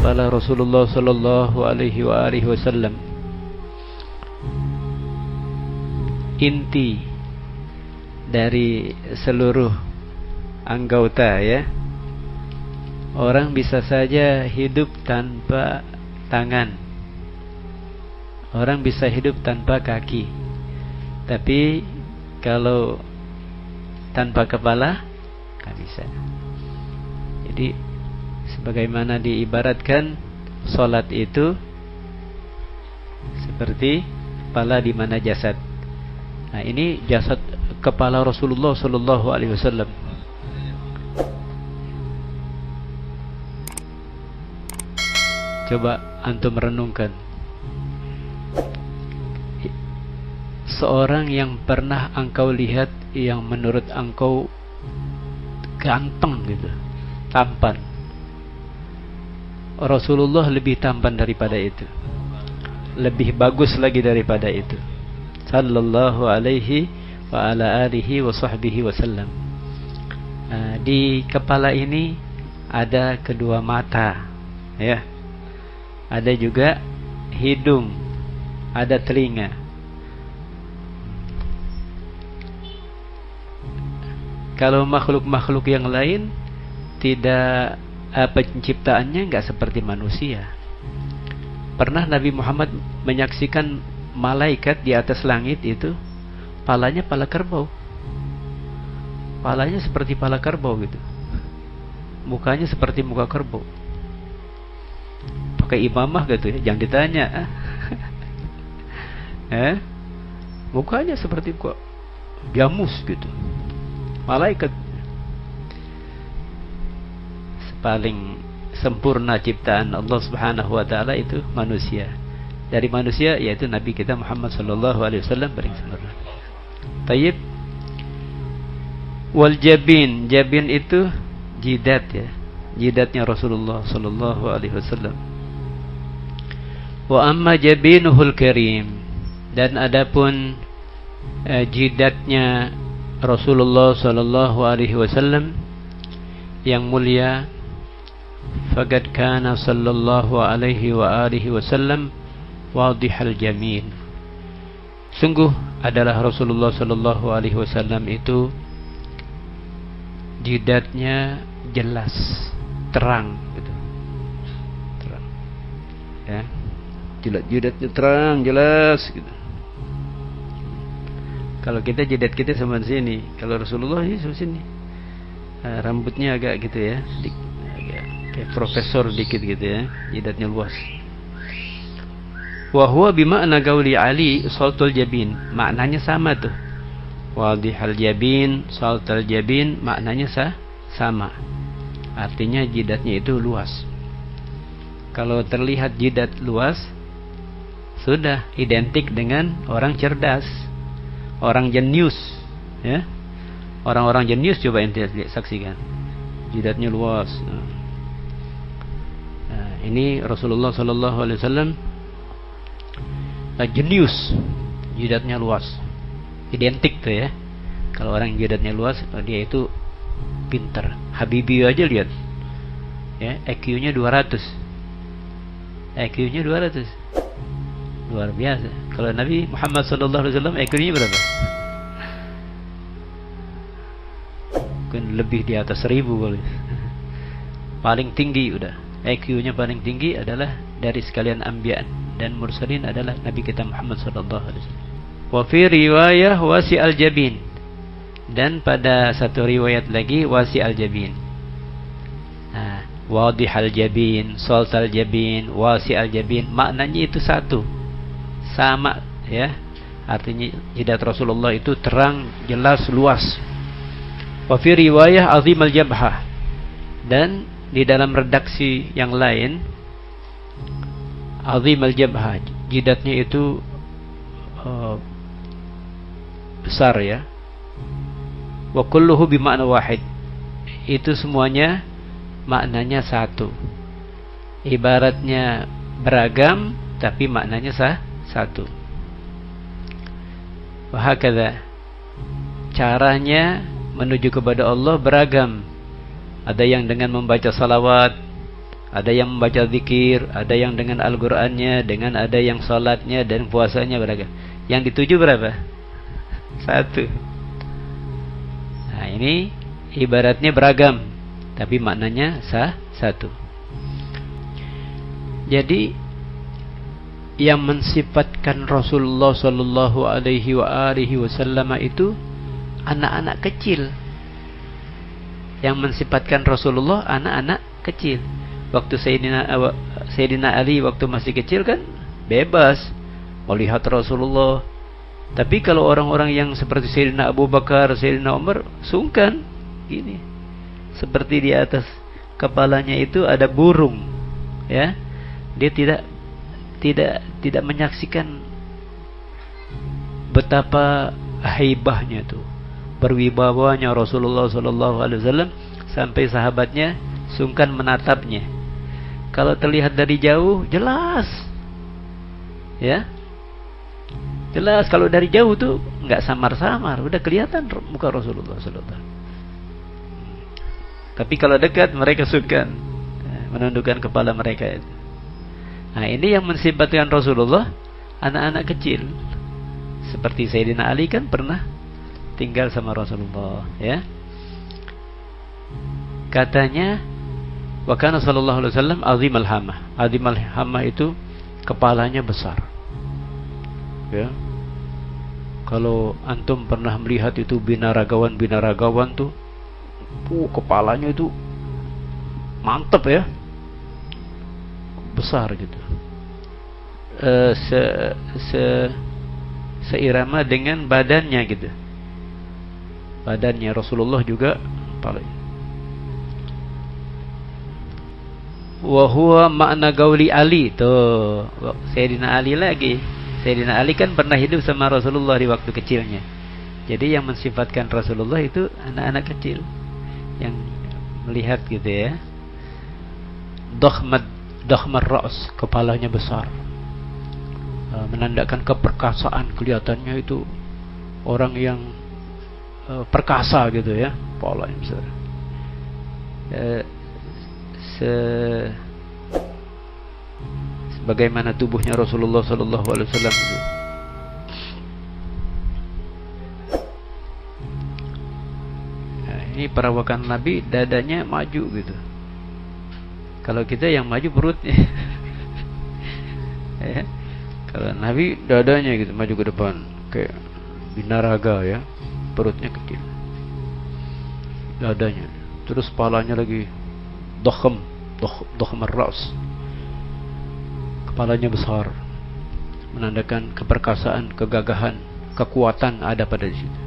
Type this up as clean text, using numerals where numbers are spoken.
Qala Rasulullah sallallahu alaihi wasallam, inti dari seluruh anggota, ya, orang bisa saja hidup tanpa tangan, orang bisa hidup tanpa kaki, tapi kalau tanpa kepala nggak bisa. Jadi sebagaimana diibaratkan, sholat itu seperti kepala di mana jasad. Nah, ini jasad kepala Rasulullah sallallahu alaihi wasallam. Coba antum renungkan, seorang yang pernah engkau lihat yang menurut engkau ganteng gitu, tampan, Rasulullah lebih tampan daripada itu, lebih bagus lagi daripada itu, sallallahu alaihi wa ala alihi wa sahbihi wasallam. Di kepala ini ada kedua mata, ya, ada juga hidung, ada telinga. Kalau makhluk-makhluk yang lain tidak, penciptaannya nggak seperti manusia. Pernah Nabi Muhammad menyaksikan malaikat di atas langit itu, palanya pala kerbau, palanya seperti pala kerbau gitu, mukanya seperti muka kerbau, pakai imamah gitu ya, jangan ditanya. Mukanya seperti kok jamus gitu, malaikat. Paling sempurna ciptaan Allah Subhanahu wa taala itu manusia. Dari manusia yaitu Nabi kita Muhammad sallallahu alaihi wasallam paling sempurna. Tayyib. Wal jabin, jabin itu jidat, ya, jidatnya Rasulullah sallallahu alaihi wasallam. Wa amma jabinuhul karim, dan adapun jidatnya Rasulullah sallallahu alaihi wasallam yang mulia, faqad kana sallallahu alaihi wa alihi wasallam wadihal jamil. Sungguh adalah Rasulullah sallallahu alaihi wasallam itu jidatnya jelas, terang gitu. Terang. Ya. Jidatnya terang, jelas gitu. Kalau kita jidat kita sama sini, kalau Rasulullah ini sama sini. Rambutnya agak gitu ya, kayak profesor dikit gitu ya, jidatnya luas. Wa huwa bimakna qauli Ali saltul jabin, maknanya sama tuh. Wadihal jabin, saltul jabin, maknanya sama. Artinya jidatnya itu luas. Kalau terlihat jidat luas, sudah identik dengan orang cerdas, orang jenius, ya. Orang-orang jenius coba ente saksikan, jidatnya luas. Ini Rasulullah sallallahu alaihi wasallam jenius, jidatnya luas, identik tuh ya. Kalau orang jidatnya luas, dia itu pintar. Habibie aja lihat, ya, IQ-nya 200, IQ-nya 200, luar biasa. Kalau Nabi Muhammad sallallahu alaihi wasallam IQ-nya berapa? Mungkin lebih di atas 1000 kali. Paling tinggi udah. IQ-nya paling tinggi adalah dari sekalian anbiya dan mursalin adalah Nabi kita Muhammad sallallahu alaihi wasallam. Wa fi riwayah wasi al-jabin, dan pada satu riwayat lagi wasi al-jabin. Wadih al-jabin, salt al-jabin, wasi al-jabin, maknanya itu satu, sama, ya. Artinya jidat Rasulullah itu terang, jelas, luas. Wa fi riwayah azim al-jabhah, dan di dalam redaksi yang lain azim al-jabhah, jidatnya itu besar, ya. Wa kulluhu bimakna wahid, itu semuanya maknanya satu. Ibaratnya beragam tapi maknanya satu. Wa hakadha, caranya menuju kepada Allah beragam, Ada yang dengan membaca salawat, ada yang membaca zikir, ada yang dengan Al-Qur'annya, dengan ada yang salatnya dan puasanya beragam. Yang dituju berapa? 1. Nah, ini ibaratnya beragam, tapi maknanya satu. Jadi yang mensifatkan Rasulullah sallallahu alaihi wasallam itu anak-anak kecil. Yang mensifatkan Rasulullah anak-anak kecil. Waktu Sayyidina Ali waktu masih kecil kan bebas melihat Rasulullah. Tapi kalau orang-orang yang seperti Sayyidina Abu Bakar, Sayyidina Umar sungkan gini. Seperti di atas kepalanya itu ada burung, ya. Dia tidak menyaksikan betapa haibahnya tuh, berwibawanya Rasulullah sallallahu alaihi wasallam sampai sahabatnya sungkan menatapnya. Kalau terlihat dari jauh jelas. Ya. Jelas kalau dari jauh tuh enggak samar-samar, udah kelihatan muka Rasulullah sallallahu alaihi wasallam. Tapi kalau dekat mereka sungkan menundukkan kepala mereka. Nah, ini yang mensifatkan Rasulullah anak-anak kecil. Seperti Sayyidina Ali kan pernah tinggal sama Rasulullah, ya. Katanya wa kana sallallahu alaihi wasallam azimal hamah. Azimal hamah itu kepalanya besar. Ya. Kalau antum pernah melihat itu binaragawan tuh, kepalanya itu mantep ya. Besar gitu. Seirama dengan badannya gitu. Badannya Rasulullah juga kepalanya. Wa huwa makna gauli Ali. Tuh, Sayyidina Ali lagi. Sayyidina Ali kan pernah hidup sama Rasulullah di waktu kecilnya. Jadi yang mensifatkan Rasulullah itu anak-anak kecil yang melihat gitu ya. Dakhmar ra's, kepalanya besar. Menandakan keperkasaan, kelihatannya itu orang yang perkasa gitu ya, kepalanya besar. Sebagaimana tubuhnya Rasulullah sallallahu alaihi wasallam itu. Nah, ini perawakan Nabi, dadanya maju gitu. Kalau kita yang maju perutnya. Ya. Kalau Nabi dadanya gitu maju ke depan kayak binaraga ya, perutnya kecil. Dadanya. Terus kepalanya lagi dakhmar ra's. Kepalanya besar, menandakan keperkasaan, kegagahan, kekuatan ada pada di situ.